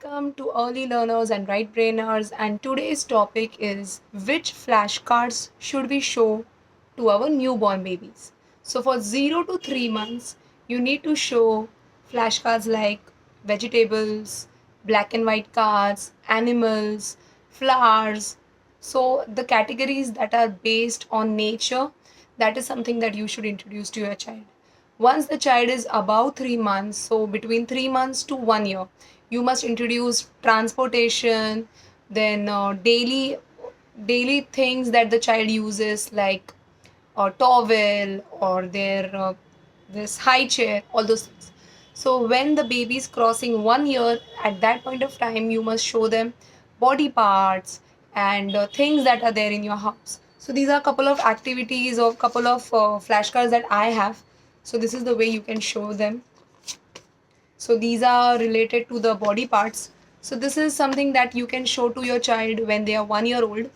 welcome to early learners and right brainers. And today's topic is which flashcards should we show to our newborn babies? So, for 0 to 3 months, you need to show flashcards like vegetables, black and white cards, animals, flowers. So, the categories that are based on nature, that is something that you should introduce to your child. Once the child is above 3 months, so between 3 months to 1 year, you must introduce transportation, then daily things that the child uses like a towel or their this high chair, all those things. So when the baby is crossing 1 year, at that point of time, you must show them body parts and things that are there in your house. So these are a couple of activities or couple of flashcards that I have. So this is the way you can show them. So these are related to the body parts. So this is something that you can show to your child when they are 1 year old.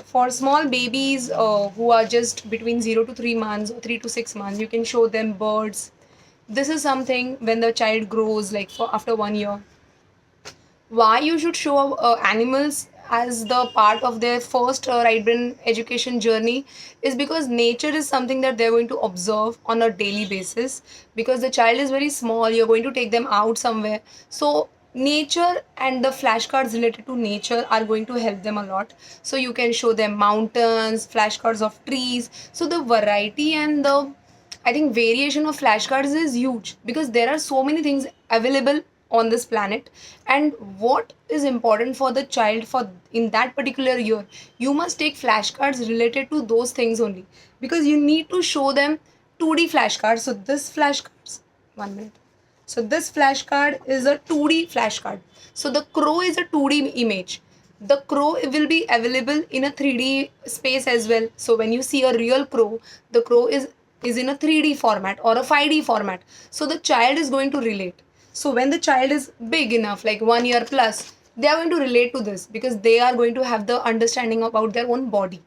For small babies who are just between 0 to 3 months or 3 to 6 months, you can show them birds. This is something when the child grows, like for after 1 year. Why you should show animals as the part of their first right brain education journey is because nature is something that they're going to observe on a daily basis. Because the child is very small, you're going to take them out somewhere, so nature and the flashcards related to nature are going to help them a lot. So you can show them mountains, flashcards of trees. So the variety and the, I think, variation of flashcards is huge because there are so many things available on this planet. And what is important for the child for in that particular year, you must take flashcards related to those things only, because you need to show them 2D flashcards. So this flashcards, 1 minute. So this flashcard is a 2D flashcard. So the crow is a 2D image. The crow will be available in a 3D space as well. So when you see a real crow, the crow is in a 3D format or a 5D format. So the child is going to relate. So when the child is big enough, like 1 year plus, they are going to relate to this because they are going to have the understanding about their own body.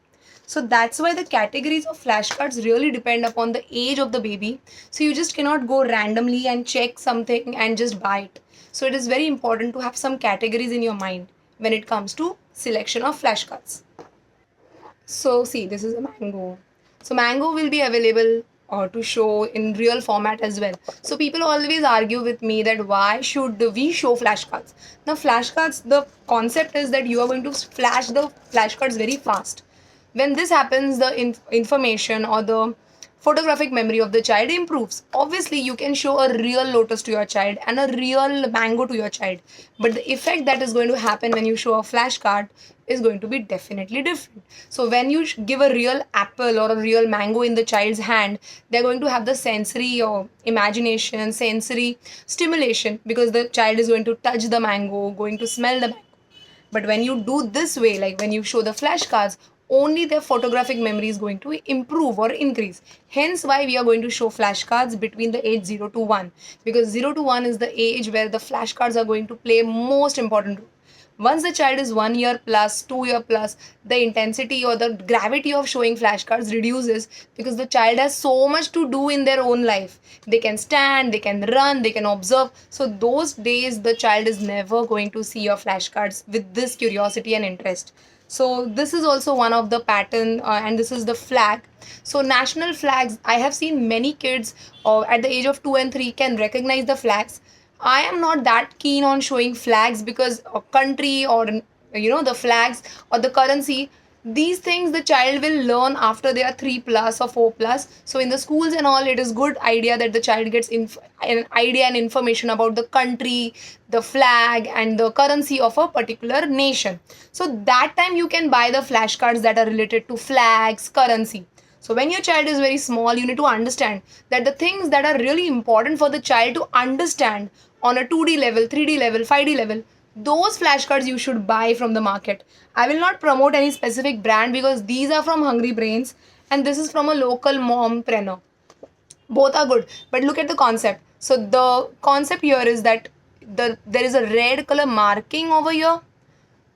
So that's why the categories of flashcards really depend upon the age of the baby. So you just cannot go randomly and check something and just buy it. So it is very important to have some categories in your mind when it comes to selection of flashcards. So see, this is a mango. So mango will be available to show in real format as well. So people always argue with me that why should we show flashcards? Now flashcards, the concept is that you are going to flash the flashcards very fast. When this happens, the information or the photographic memory of the child improves. Obviously, you can show a real lotus to your child and a real mango to your child, but the effect that is going to happen when you show a flashcard is going to be definitely different. So, when you give a real apple or a real mango in the child's hand, they're going to have the sensory or imagination, sensory stimulation because the child is going to touch the mango, going to smell the mango. But when you do this way, like when you show the flashcards, only their photographic memory is going to improve or increase. Hence, why we are going to show flashcards between the age 0 to 1, because 0 to 1 is the age where the flashcards are going to play most important role. Once the child is 1 year plus, 2 year plus, the intensity or the gravity of showing flashcards reduces because the child has so much to do in their own life. They can stand, they can run, they can observe. So, those days, the child is never going to see your flashcards with this curiosity and interest. So, this is also one of the pattern, and this is the flag. So, national flags, I have seen many kids at the age of 2 and 3 can recognize the flags. I am not that keen on showing flags because a country or the flags or the currency, these things the child will learn after they are 3 plus or 4 plus. So in the schools and all, it is good idea that the child gets an idea and information about the country, the flag and the currency of a particular nation. So that time you can buy the flashcards that are related to flags, currency. So when your child is very small, you need to understand that the things that are really important for the child to understand on a 2D level, 3D level, 5D level, those flashcards you should buy from the market. I will not promote any specific brand because these are from Hungry Brains and this is from a local mompreneur. Both are good, but look at the concept. So the concept here is that there is a red color marking over here.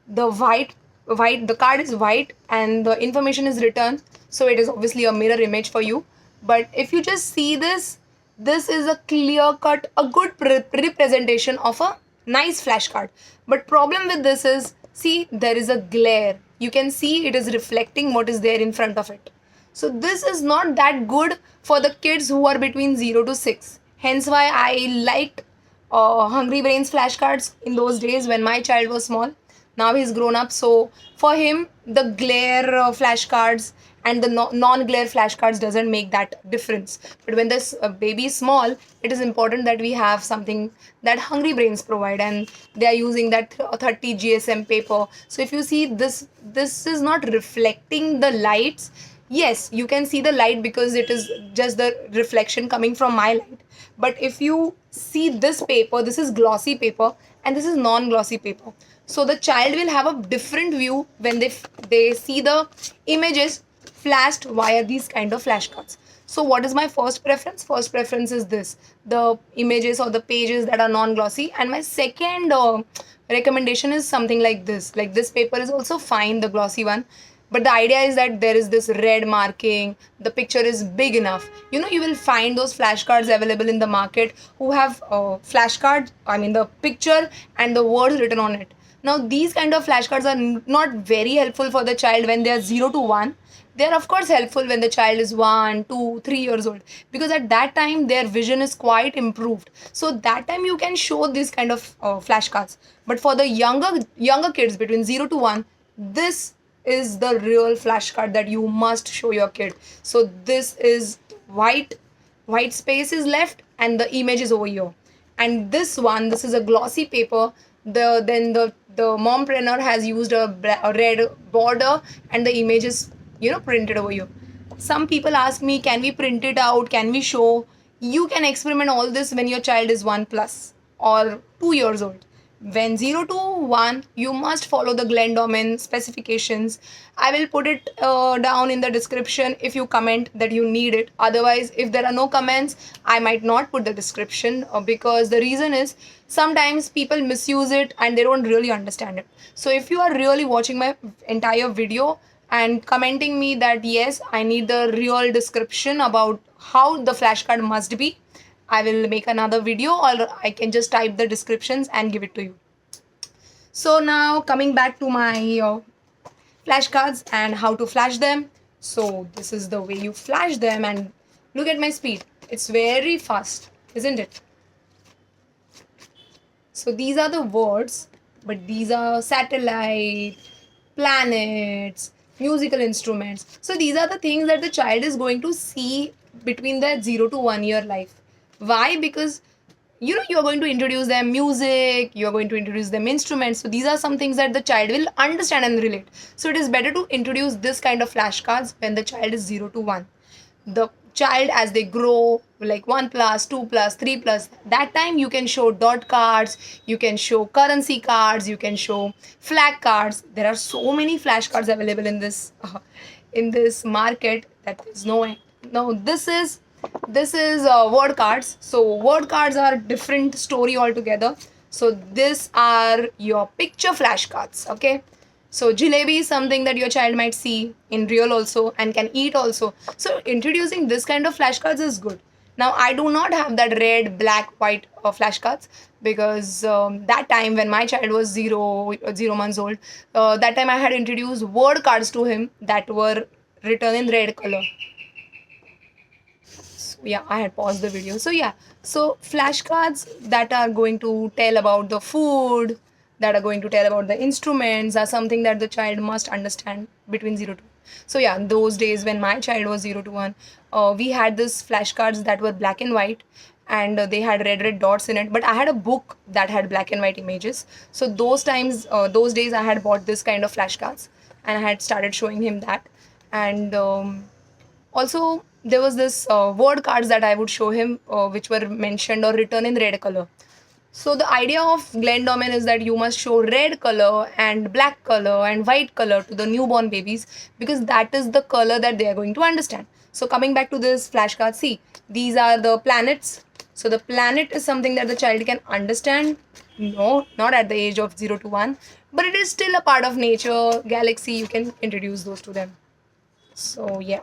The card is white and the information is written, so it is obviously a mirror image for you. But if you just see this, this is a clear cut, a good representation of a nice flashcard. But problem with this is, see, there is a glare. You can see it is reflecting what is there in front of it. So this is not that good for the kids who are between 0 to 6. Hence why I liked Hungry Brains flashcards in those days when my child was small. Now he's grown up, so for him the glare flashcards and the non-glare flashcards doesn't make that difference. But when this baby is small, it is important that we have something that Hungry Brains provide, and they are using that 30 GSM paper. So if you see this, this is not reflecting the lights. Yes, you can see the light because it is just the reflection coming from my light. But if you see this paper, this is glossy paper and this is non-glossy paper. So the child will have a different view when they see the images flashed via these kind of flashcards. So what is my first preference? First preference is this, the images or the pages that are non-glossy. And my second recommendation is something like this. Like this paper is also fine, the glossy one, but the idea is that there is this red marking, the picture is big enough. You know, you will find those flashcards available in the market who have flashcard, I mean the picture and the words written on it. Now these kind of flashcards are not very helpful for the child when they are 0 to 1. They are of course helpful when the child is 1, 2, 3 years old, because at that time their vision is quite improved. So that time you can show this kind of flashcards. But for the younger kids between 0 to 1, this is the real flashcard that you must show your kid. So this is white space is left and the image is over here. And this one, this is a glossy paper. The mompreneur has used a red border and the image is, you know, printed over here. Some people ask me, can we print it out, can we show? You can experiment all this when your child is 1 plus or 2 years old. When 0 to 1, you must follow the Glendomen specifications. I will put it down in the description if you comment that you need it. Otherwise, if there are no comments, I might not put the description because the reason is sometimes people misuse it and they don't really understand it. So if you are really watching my entire video and commenting me that yes, I need the real description about how the flashcard must be, I will make another video, or I can just type the descriptions and give it to you. So now coming back to my flashcards and how to flash them. So this is the way you flash them, and look at my speed. It's very fast, isn't it? So these are the words, but these are satellite, planets, musical instruments. So these are the things that the child is going to see between their 0 to 1 year life. Why? Because you know, you're going to introduce them music, you're going to introduce them instruments. So these are some things that the child will understand and relate. So it is better to introduce this kind of flashcards when the child is 0 to 1. The child, as they grow, like 1 plus, 2 plus, 3 plus, that time you can show dot cards, you can show currency cards, you can show flag cards. There are so many flashcards available in this market that is no end. Now this is word cards. So word cards are different story altogether. So these are your picture flashcards. Okay, so jalebi is something that your child might see in real also and can eat also. So introducing this kind of flashcards is good. Now I do not have that red, black, white flashcards because that time when my child was 0 months old, that time I had introduced word cards to him that were written in red color. Yeah, I had paused the video. So yeah, so flashcards that are going to tell about the food, that are going to tell about the instruments, are something that the child must understand between 0 to. So yeah, those days when my child was 0 to 1, we had this flashcards that were black and white, and they had red dots in it. But I had a book that had black and white images. So those days I had bought this kind of flashcards and I had started showing him that. And also there was this word cards that I would show him, which were mentioned or written in red color. So the idea of Glendomen is that you must show red color and black color and white color to the newborn babies, because that is the color that they are going to understand. So coming back to this flashcard, see, these are the planets. So the planet is something that the child can understand. No, not at the age of 0 to 1, but it is still a part of nature, galaxy. You can introduce those to them. So yeah.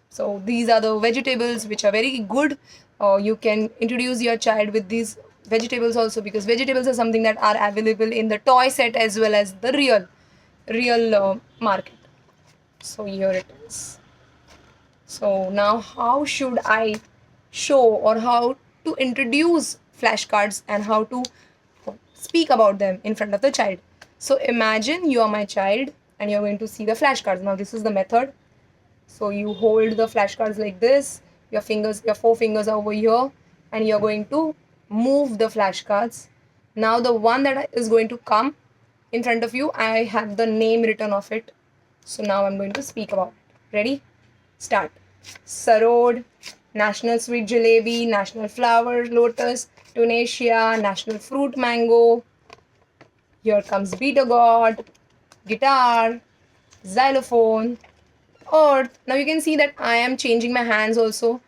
So these are the vegetables which are very good. You can introduce your child with these vegetables also, because vegetables are something that are available in the toy set as well as the real market. So here it is. So now how should I show or how to introduce flashcards and how to speak about them in front of the child? So imagine you are my child and you're going to see the flashcards. Now this is the method. So you hold the flashcards like this, your four fingers are over here, and you're going to move the flashcards. Now the one that is going to come in front of you, I have the name written of it. So now I'm going to speak about it. Ready? Start. Sarod, National Sweet Jalebi, National Flower Lotus, Tunisia, National Fruit Mango. Here comes Beater God, guitar, xylophone, earth. Now you can see that I am changing my hands also.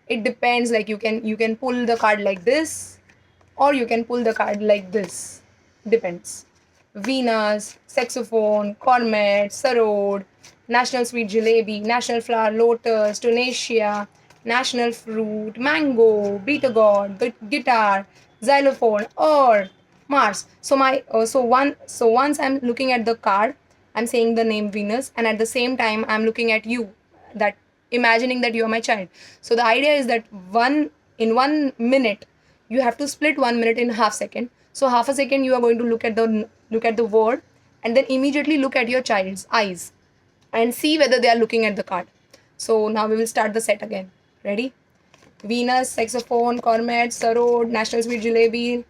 It depends, like you can pull the card like this or you can pull the card like this. Depends. Venus, saxophone, cornet, sarod, national sweet jalebi, national flower lotus, Tunisia, national fruit, mango, beater god, guitar, xylophone, or Mars. So once I'm looking at the card, I'm saying the name Venus, and at the same time I'm looking at you, that imagining that you are my child. So the idea is that 1 minute you have to split 1 minute in half second. So half a second you are going to look at the word, and then immediately look at your child's eyes and see whether they are looking at the card. So now we will start the set again. Ready? Venus, saxophone, cornet, sarod, national sweet jalebi,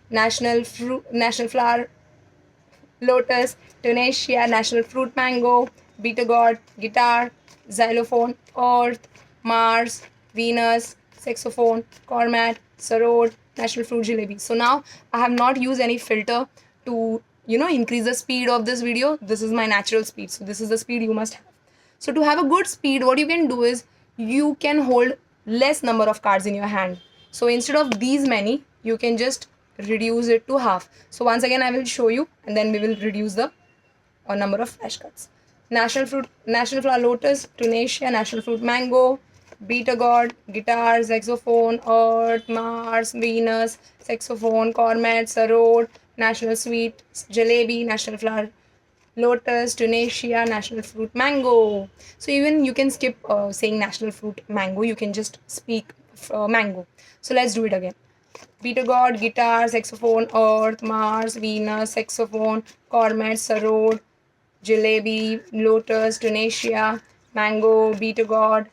national flower lotus, Tunisia, national fruit mango, beater god, guitar, xylophone, earth, Mars, Venus, saxophone, cornet, sarod, national fruit jalebi. So now I have not used any filter to increase the speed of this video. This is my natural speed. So this is the speed you must have. So to have a good speed, what you can do is you can hold less number of cards in your hand. So instead of these many, you can just reduce it to half. So once again I will show you, and then we will reduce the number of flashcards. National flower lotus, Tunisia, national fruit mango, beater god, guitar, saxophone, earth, Mars, Venus, saxophone, cornet, sarod, national sweet jalebi, national flower lotus, Tunisia, national fruit mango. So even you can skip saying national fruit mango, you can just speak mango. So let's do it again. Beater god, guitar, saxophone, earth, Mars, Venus, saxophone, cornet, sarod, jalebi, lotus, Tunisia, mango, beater god,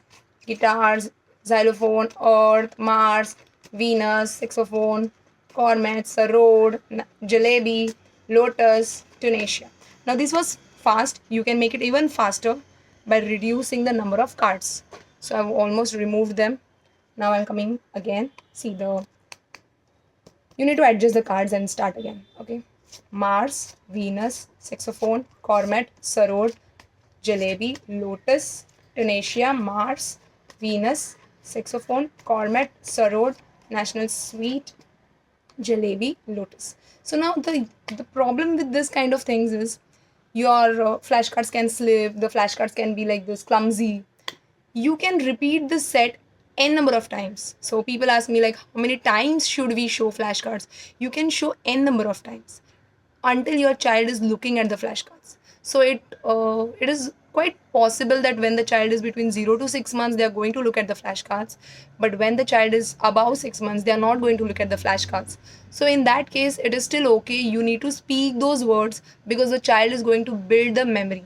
guitars, xylophone, earth, Mars, Venus, saxophone, cornet, sarod, jalebi, lotus, Tunisia. Now this was fast. You can make it even faster by reducing the number of cards. So I've almost removed them. Now I'm coming again. See, you need to adjust the cards and start again. Okay. Mars, Venus, saxophone, cornet, sarod, jalebi, lotus, Tunisia, Mars, Venus, saxophone, cornet, sarod, national sweet, jalebi, lotus. So now the problem with this kind of things is your flashcards can slip, the flashcards can be like this clumsy. You can repeat the set n number of times. So people ask me like, how many times should we show flashcards? You can show n number of times until your child is looking at the flashcards. So it is quite possible that when the child is between 0 to 6 months, they are going to look at the flashcards. But when the child is above 6 months, they are not going to look at the flashcards. So in that case, it is still okay. You need to speak those words because the child is going to build the memory,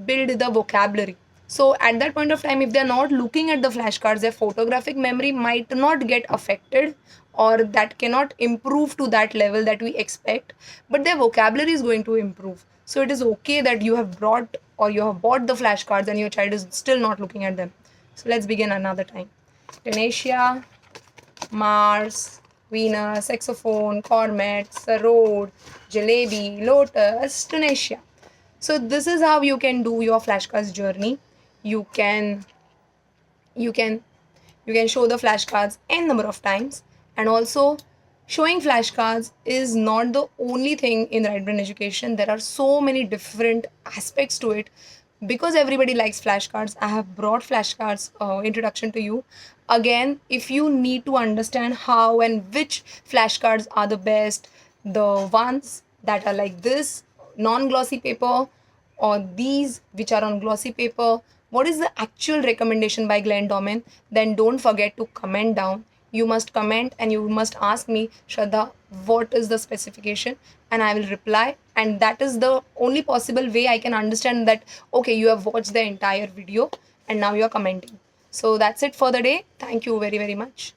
build the vocabulary. So at that point of time, if they're not looking at the flashcards, their photographic memory might not get affected, or that cannot improve to that level that we expect, but their vocabulary is going to improve. So it is okay that you have brought or you have bought the flashcards and your child is still not looking at them. So let's begin another time. Tunisia, Mars, Venus, saxophone, cornet, sarod, jalebi, lotus, Tunisia. So this is how you can do your flashcards journey. You can you can you can show the flashcards n number of times, and also showing flashcards is not the only thing in right brain education. There are so many different aspects to it, because everybody likes flashcards, I have brought flashcards introduction to you. Again, if you need to understand how and which flashcards are the best, the ones that are like this non glossy paper, or these which are on glossy paper, what is the actual recommendation by Glenn Doman, then don't forget to comment down. You must comment and you must ask me, Shraddha, what is the specification, and I will reply. And that is the only possible way I can understand that okay, you have watched the entire video and now you are commenting. So that's it for the day. Thank you very, very much.